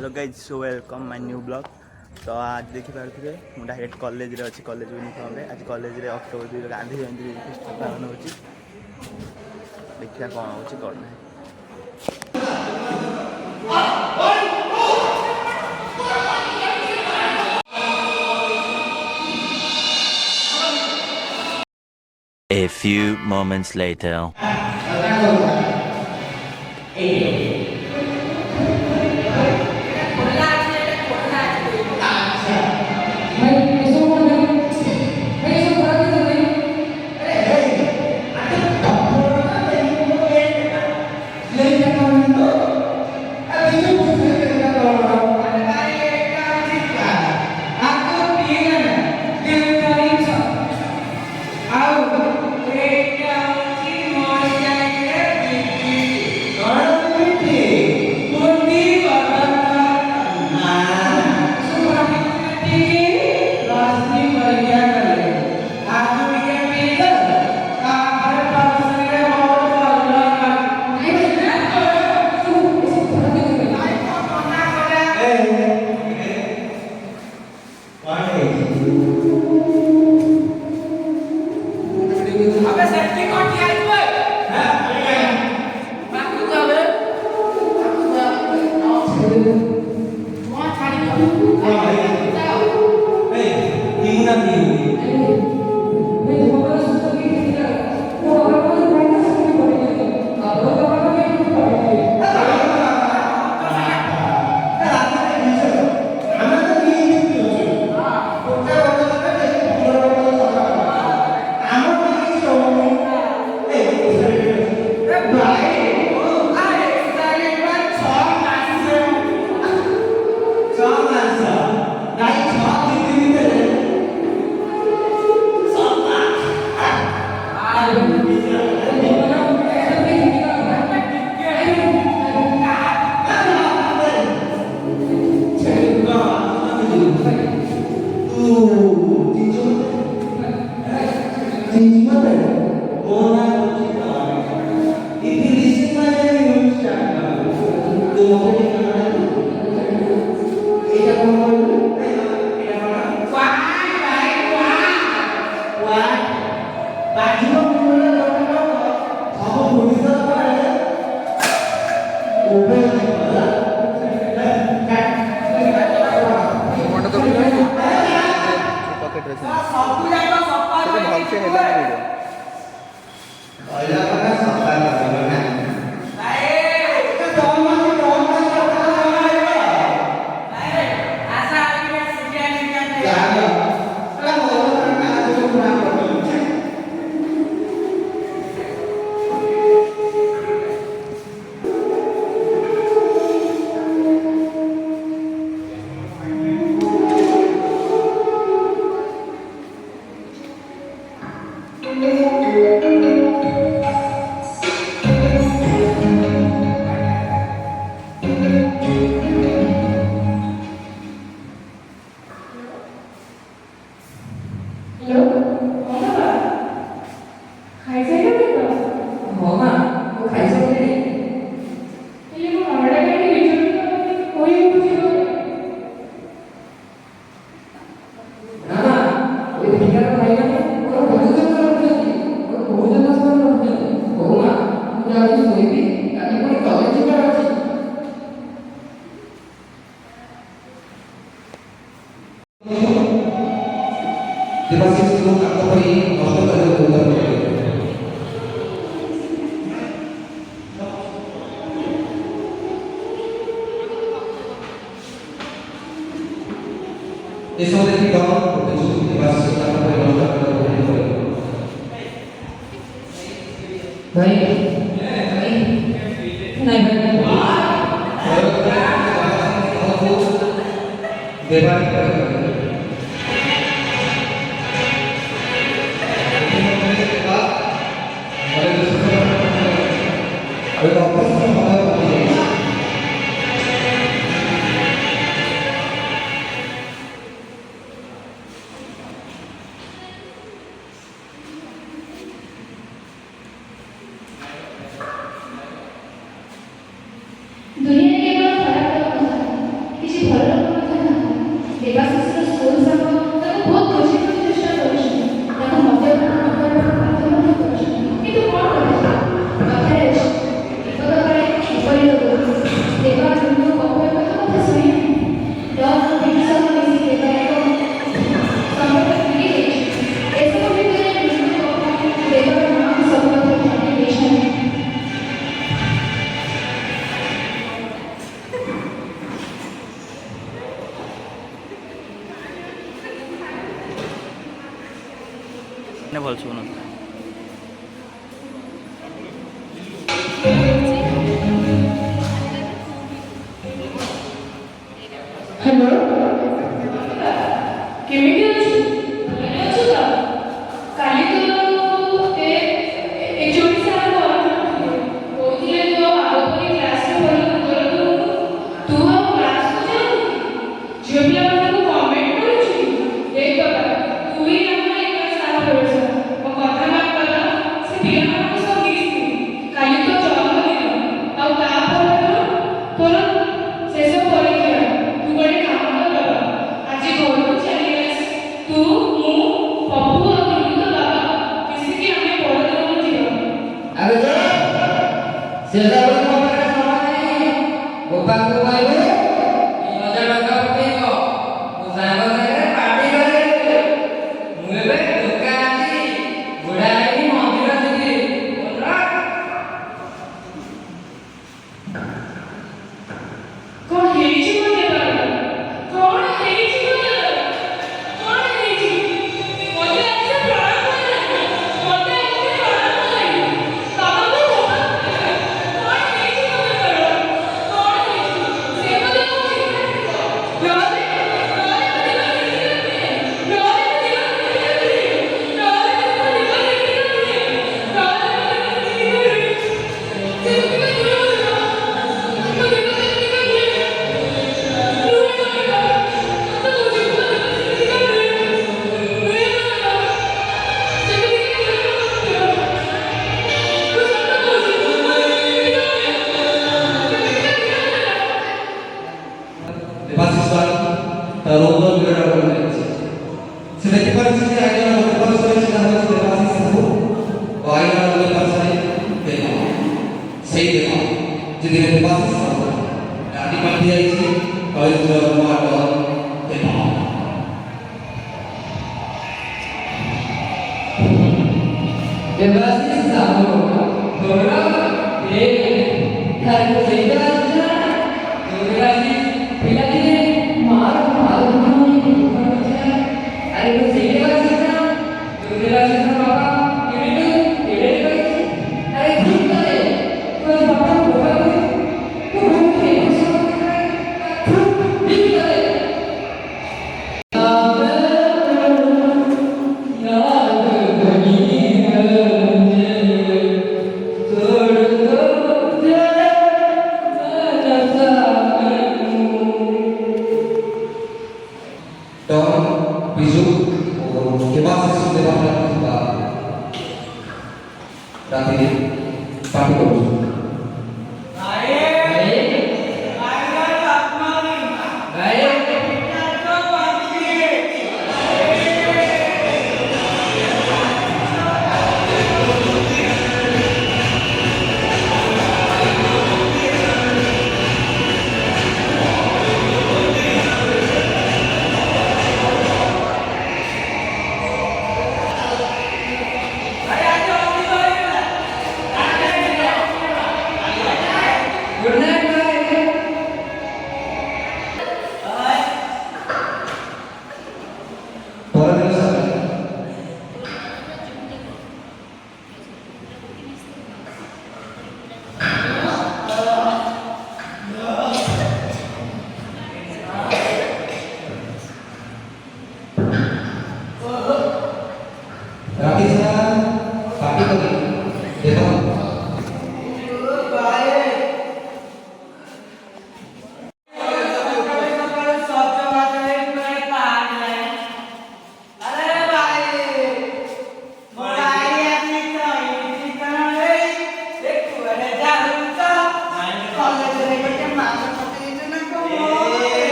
Hello guys, so welcome my new blog. तो आज देखिपे मुझे डायरेक्ट कॉलेज रे अच्छी कॉलेज यूनिफॉर्म रे आज कॉलेज रे अक्टोबर 2 गांधी जयंती फेस्टिवल पालन हो देखिए कौन हो कौन ना। A few moments later. दुनिया केवळ फराळ ଭଲ ଶୁଭୁନଥିଲା। हेलो केमिति अछि अछि त काली तो ए जोडी सारा ओथिले तो आगोपरी क्लास रे बोल तू आ क्लास को जाऊ जे पिला को कमेंट करू देख बाबा तू ही हमरा एक सारा बोलस ओ कथा बात कला से पिला को सब गिरी काली तो जन्मदिन आ ता पर शेष परीक्षा तू बड़े काम कर बाबा आज घर को चली आस तू मु पप्पू और तू तो बाबा किसी की हमें बड़ा दिन में जीवन अरे जो शेजा को पारे समान नहीं गोपाल को कहबे 3000 टका पकेइबो तो साहेब साहेब पार्टी करे मु एबे दुकान आसी बुढ़ा आईनी मंदिर जिबी बोलरा कौन हेची मते बाबा कौन हेची मते कौन हेची मते ऐसे प्राण मते ऐसे प्राण बाबा को कौन हेची मते कौन हेची से मते रोले mahasiswa terlalu berada sedikit పరిస్థితి ఆయన ఒక పరిస్థితి సంబంధించిన దేవాసిస్తూ ఆయన ఒక పరిస్థితి దేవా sei దేవా jadi దేవాసిస్తూ dari media isi kalau sudah ada దేవా దేవాసిస్తూ దొరా ఏ కారు చేయదా దేవాసి पिला दिने मार म्हणून अरे तो सेवा सीता दुर्गा सीता बाबा इडे करायची अरे ठीक आहे तो बाबा बाबा तो होते ठीक आहे Don bisu kemas sudah kita berarti pakai dulu.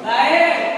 Baik.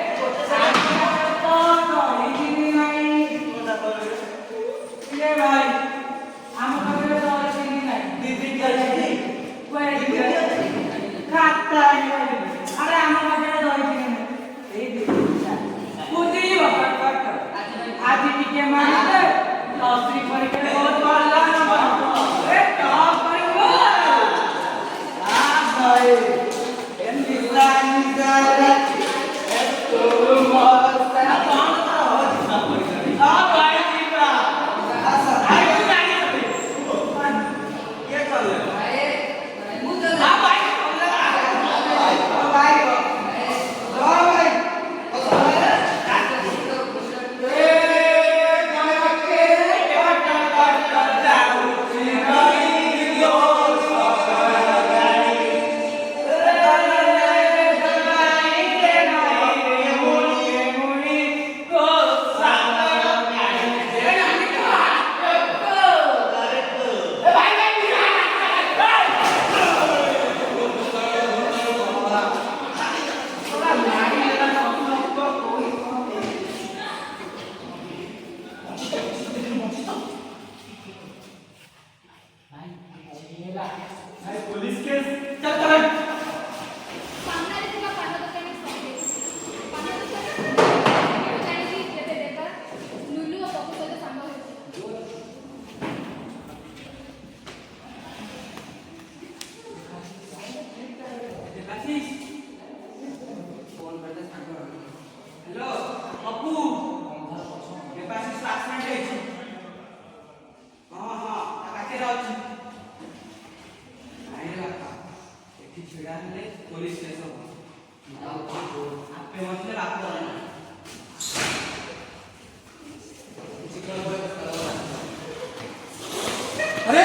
ସାମ୍ନାରେ ଥିବା ପାନ ଦୋକାନୀ ସନ୍ଦେଶ। ପାନ ଦୋକାନୀ ଜାଣିକି କେତେ ଦେଖା ଲୁଲୁ ଓ ପପୁ ସହିତ ସାଙ୍ଗ ହୋଇଛି। हेलो पप्पू देवाशीष आक्सीडेंट ହେଇଛି ହଁ ପାଖରେ ଅଛି ଆଇଲା ଏଠି ଛିଡ଼ା ହେଲେ ପୋଲିସ କେସ୍ ହବ ଆପେ ମତେ ରାତ अरे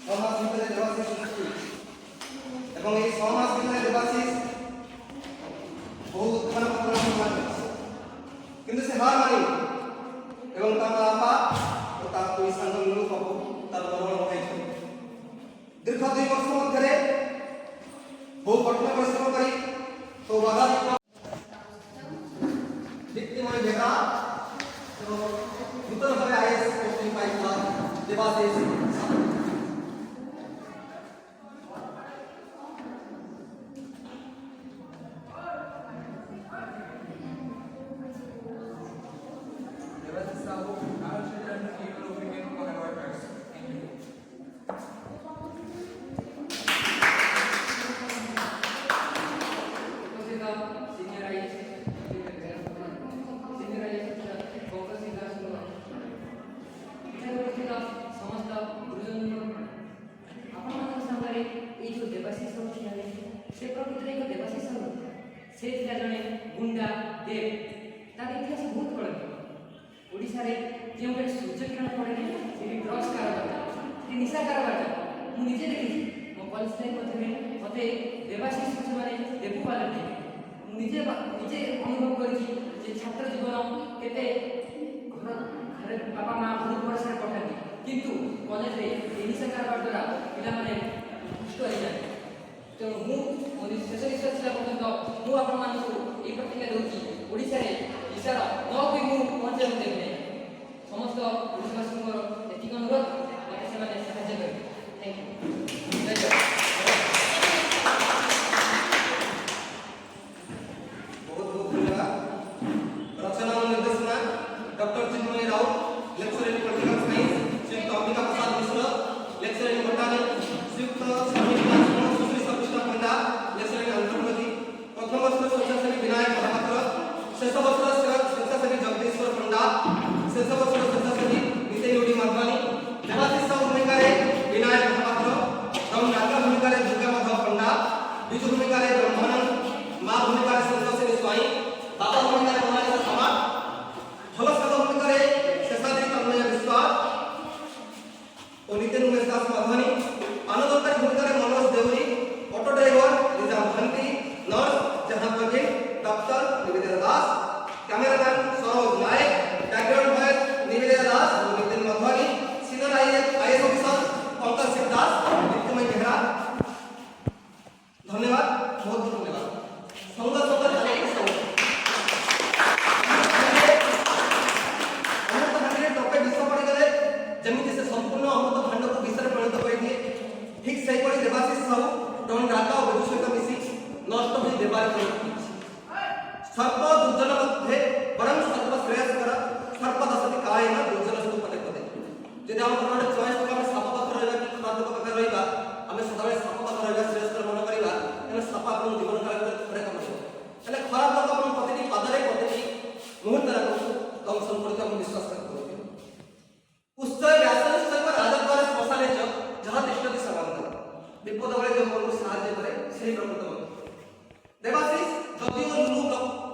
সমাজ ভিতরে দেবাশিস সৃষ্টি এবং এই সমাজ ভিতরে দেবাশিস বহু উত্থান পতন সংগ্রাম করেছে কিন্তু সে হার মানি এবং তার বাপা ও তার দুই সাঙ্গ লুলু পপু তার মনোবল বঢ়াইছেন দীর্ঘ 2 বর্ষ মধ্যে বহু কঠিন পরিশ্রম করে তো বাধা ভিত্তিময় বেকা এবং নূতনভাবে আইএস পোস্টিং পাইছিলা দেবাশিস से जड़े गुंडा देव तार इतिहास बहुत कड़क ओडिशा रे जो सूर्य किरण पड़े से ड्रग्स कारबार से निशा कारबार मुझे देखी मो कॉलेज लाइफ मध्य मत देवाशीष माने देवू पालन निजे निजे अनुभव कर छात्र जीवन केते घर बापा माँ बहुत बड़ा पठाती किंतु कॉलेज रे निशा कारबार द्वारा पिला माने दुष्ट हो जाए तेणु मुझे शेष निश्वास पर्यटन मुझे प्रतिज्ञा दूसरी ओडिशा रे निशार न कोई पहुँचा देवे समस्त ओडिशावासी एतिक अनुरोध मत से साहय करें थैंक यू बहुत बहुत धन्यवाद रचना और निर्देशना doctor Chinmay Raut lecture in political science Shri Ambika babu ଜଣେ ରାଜା ଓ ବିଜୁ ସହିତ ମିଶି ନଷ୍ଟ ହୋଇ ଦେବାରେ କରିଛି। ସର୍ପ ଦୁର୍ଜନ ମଧ୍ୟରେ ବରଂ ସର୍ବ ଶ୍ରେୟସ୍କର ସର୍ପ ଦଶଟି କାୟନ ଦୁର୍ଜନ ସବୁ ପଦେ ପଦେ। ଯଦି ଆମ ଗୋଟେ ଚଏସ୍ ଆମେ ସାପ ପାଖରେ ରହିବା କି ଖରାପ ଲୋକ ପାଖରେ ରହିବା, ଆମେ ସଦାବେଳେ ସାପ ପାଖରେ ରହିବା ଶ୍ରେୟସ୍କର ମନେ କରିବା, ତେଣୁ ସାପ ଆପଣଙ୍କ ଜୀବନ କାଳ ଭିତରେ ଥରେ କାମୁଡ଼ିବ। ହେଲେ ଖରାପ ଲୋକ ଆପଣ ପ୍ରତିଟି ପାଦରେ ପ୍ରତିଟି ମୁହୂର୍ତ୍ତରେ ଆପଣଙ୍କୁ ଦଂଶନ କରୁଥିବ, ଆପଣ ବିଶ୍ୱାସ କରୁଥିବେ। ଉତ୍ସବ ବ୍ୟାସ ନିଶ୍ଚୟ ରାଜଦ୍ୱାର ଶ୍ମଶାନେ ଯାହା ତିଷ୍ଠତି ସମାନତା। ବିପଦ ବେଳେ ଯେଉଁ ବନ୍ଧୁ ସାହାଯ୍ୟ କରେ ସେହି ପ୍ରକୃତ ବନ୍ଧୁ। ଦେବାଶିଷ ଯଦିଓ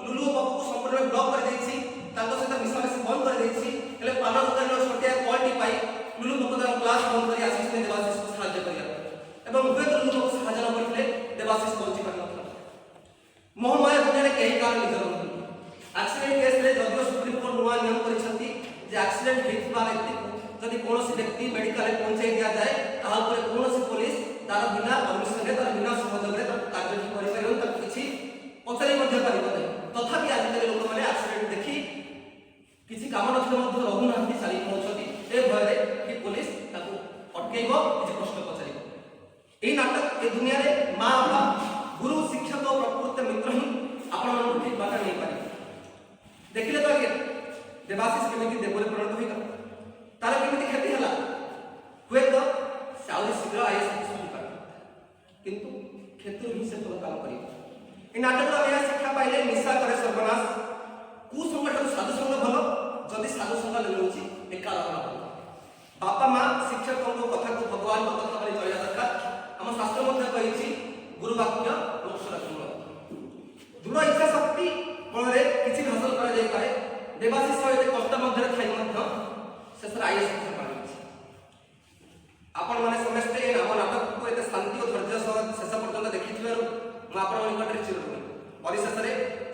ଲୁଲୁ ବାବୁକୁ ସମ୍ପୂର୍ଣ୍ଣ ବ୍ଲକ୍ କରିଦେଇଛି, ତାଙ୍କ ସହିତ ମିଶାମିଶି ବନ୍ଦ କରିଦେଇଛି, ହେଲେ ପାନ ଦୋକାନର ଛୋଟିଆ କଲ୍ଟି ପାଇ ଲୁଲୁ ବାବୁ ତାଙ୍କ କ୍ଲାସ୍ ବନ୍ଦ କରି ଆସିଛନ୍ତି ଦେବାଶିଷକୁ ସାହାଯ୍ୟ କରିବା ପାଇଁ। ଏବଂ ହୁଏତ ଲୁଲୁ ବାବୁ ସାହାଯ୍ୟ ନ କରିଥିଲେ ଦେବାଶିଷ ବଞ୍ଚି ପାରିନଥିଲା। ମୋହମାୟା ଦୁନିଆରେ କେହି କାହାର ନିଜର ନୁହନ୍ତି। ଆକ୍ସିଡେଣ୍ଟ କେସ୍ରେ ଯଦିଓ ସୁପ୍ରିମକୋର୍ଟ ନୂଆ ନିୟମ କରିଛନ୍ତି ଯେ ଆକ୍ସିଡେଣ୍ଟ ହେଇଥିବା ବ୍ୟକ୍ତିକୁ ଯଦି କୌଣସି ବ୍ୟକ୍ତି ମେଡିକାଲରେ ପହଞ୍ଚାଇ ଦିଆଯାଏ, ତାହା ଉପରେ କୌଣସି ପୋଲିସ ତାର ବିନା ପରମିଶନରେ ତାର ବିନା ସହଯୋଗରେ କାର୍ଯ୍ୟ କରିପାରିବ, ତାକୁ କିଛି ପଚାରି ମଧ୍ୟ ପାରିବ ନାହିଁ। ତଥାପି ଆଜିକାଲି ଲୋକମାନେ ଆକ୍ସିଡେଣ୍ଟ ଦେଖି କିଛି କାମ ନଥିଲେ ମଧ୍ୟ ରହୁନାହାନ୍ତି, ଚାଲି ପଳାଉଛନ୍ତି ଏ ଭୟରେ କି ପୋଲିସ ତାକୁ ଅଟକେଇବ, କିଛି ପ୍ରଶ୍ନ ପଚାରିବ। ଏହି ନାଟକ ଏ ଦୁନିଆରେ ମା ବାପା ଗୁରୁ ଶିକ୍ଷକ ଓ ପ୍ରକୃତ ମିତ୍ର ହିଁ ଆପଣମାନଙ୍କୁ ଠିକ ବାଟ ନେଇପାରିବେ। ଦେଖିଲେ ତ ଆଜ୍ଞା ଦେବାଶିଷ କେମିତି ଦେବରେ ପରିଣତ ହୋଇଗଲା, ତାର କେମିତି କ୍ଷତି ହେଲା। ହୁଏତ ସେ ଆହୁରି ଶୀଘ୍ର ଆଇଏସ୍ ଅଫିସର ହୋଇପାରିବ, କିନ୍ତୁ କ୍ଷେତ୍ରରେ ହିଁ ସେ ଭଲ କାମ କରିବ। এই নাটকରୁ ଆମେ ଏହା ଶିକ୍ଷା ପାଇଲେ ନିଶା କରେ ସର୍ବନାଶ, କୁସଙ୍ଗଠାରୁ ସାଧୁସଙ୍ଗ ଭଲ, ଯଦି ସାଧୁସଙ୍ଗ ମିଳୁଛି ଏକା ରହିବା ଭଲ। ବାପା ମା ଶିକ୍ଷକଙ୍କ କଥାକୁ ଭଗବାନଙ୍କ କଥା ବୋଲି ଚଳିବା ଦରକାର। ଆମ ଶାସ୍ତ୍ର ମଧ୍ୟ କହିଛି ଗୁରୁ ବାକ୍ୟ ମୋକ୍ଷର ମୂଳ। ଦୃଢ଼ ଇଚ୍ଛା ଶକ୍ତି ଫଳରେ କିଛି ହାସଲ କରାଯାଇପାରେ। ଦେବାଶିଷ ଏତେ କଷ୍ଟ ମଧ୍ୟରେ ଥାଇ ମଧ୍ୟ ଶେଷରେ ଆଇଏସ୍ ଅଫିସର ପାଇଛି। ଆପଣମାନେ ସମସ୍ତେ ଆମ ନାଟକକୁ ଏତେ ଶାନ୍ତି ଓ ଧୈର୍ଯ୍ୟ ସହ ଶେଷ ପର୍ଯ୍ୟନ୍ତ ଦେଖିଥିବାରୁ ମୁଁ ଆପଣଙ୍କ ନିକଟରେ ଚିରଋଣୀ। ପରିଶେଷରେ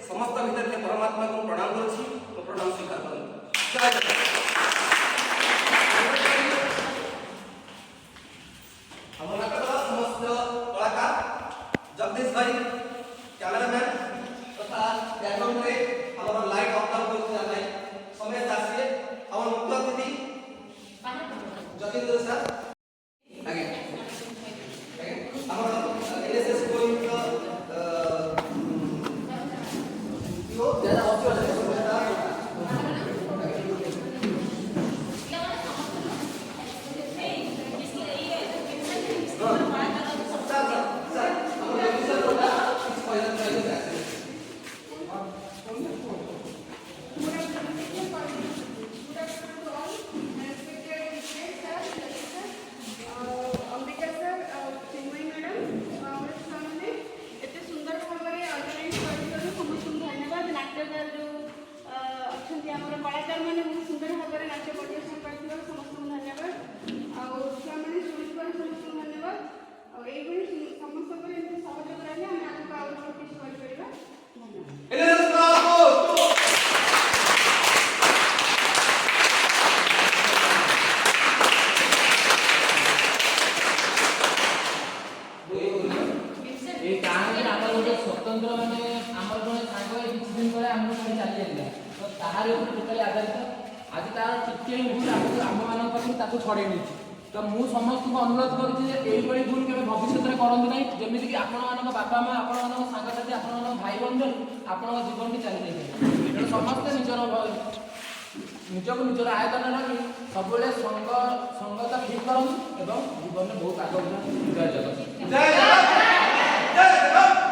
ସମସ୍ତ ଭିତରେ ପରମାତ୍ମାକୁ ପ୍ରଣାମ କରୁଛି ଓ ପ୍ରଣାମ ସ୍ୱୀକାର କରନ୍ତୁ। ଜୟ ଜଗନ୍ନାଥ। ଆମ ନାଟକର ସମସ୍ତ କଳାକାର ଜଗଦୀଶ ଭାଇ, କ୍ୟାମେରାମ୍ୟାନ୍ ତଥା ବ୍ୟାକଗ୍ରାଉଣ୍ଡରେ ଆମର ଲାଇଟ୍ ଅଫ୍ ଡାଉନ୍ କରୁଥିବା ଭାଇ ସମସ୍ତେ ଆସିବେ। ଆମର ମୁଖ୍ୟ ଅତିଥି ଯତୀନ୍ଦ୍ର ସାର୍, ଆଜ୍ଞା ଆମର NSS ଗୋଇଙ୍କର कलाकार मैंने बहुत सुंदर भाव में नाच प्रदर्शन करथिबा समस्त धन्यवाद। आउ छुआ मैंने शुणिबा समस्त धन्यवाद। और एई भली समस्त पर एते सहयोग रहले हम आपको आउ किछ कर परिबा। এই কাহিনী আমার গোটে স্বতন্ত্র মানে আমার জনে সাঙ্গ এই কিছু দিন পরে আমরা সবাই চালি যাইলা তো তাহার উপরে টোটালি আধারিত আজ তার টিকে ভুল আমମାନଙ୍କ পাখରୁ ତାକୁ ଛଡ଼େଇ ନେଇଛି। ତ ମୁଁ ସମସ୍ତଙ୍କୁ ଅନୁରୋଧ କରୁଛି ଯେ ଏଇଭଳି ଭୁଲ କେବେ ଭବିଷ୍ୟତରେ କରନ୍ତୁ ନାହିଁ, ଯେମିତିକି ଆପଣମାନଙ୍କ ବାପା ମା, ଆପଣମାନଙ୍କ ସାଙ୍ଗସାଥି, ଆପଣମାନଙ୍କ ଭାଇ ଭଉଣୀ ଆପଣଙ୍କ ଜୀବନଟି ଚାଲି ଯାଇଥାଏ। ତେଣୁ ସମସ୍ତେ ନିଜକୁ ନିଜର ଆୟତନ ରଖି ସବୁବେଳେ ସଙ୍ଗତ ଠିକ୍ କରନ୍ତୁ ଏବଂ ଜୀବନରେ ବହୁତ ଆଗକୁ ଯାଆନ୍ତୁ। ଜୟ ଜଗନ୍ନାଥ। ଜୟ ଜଗନ୍ନାଥ। ଜୟ ଜଗନ୍ନାଥ।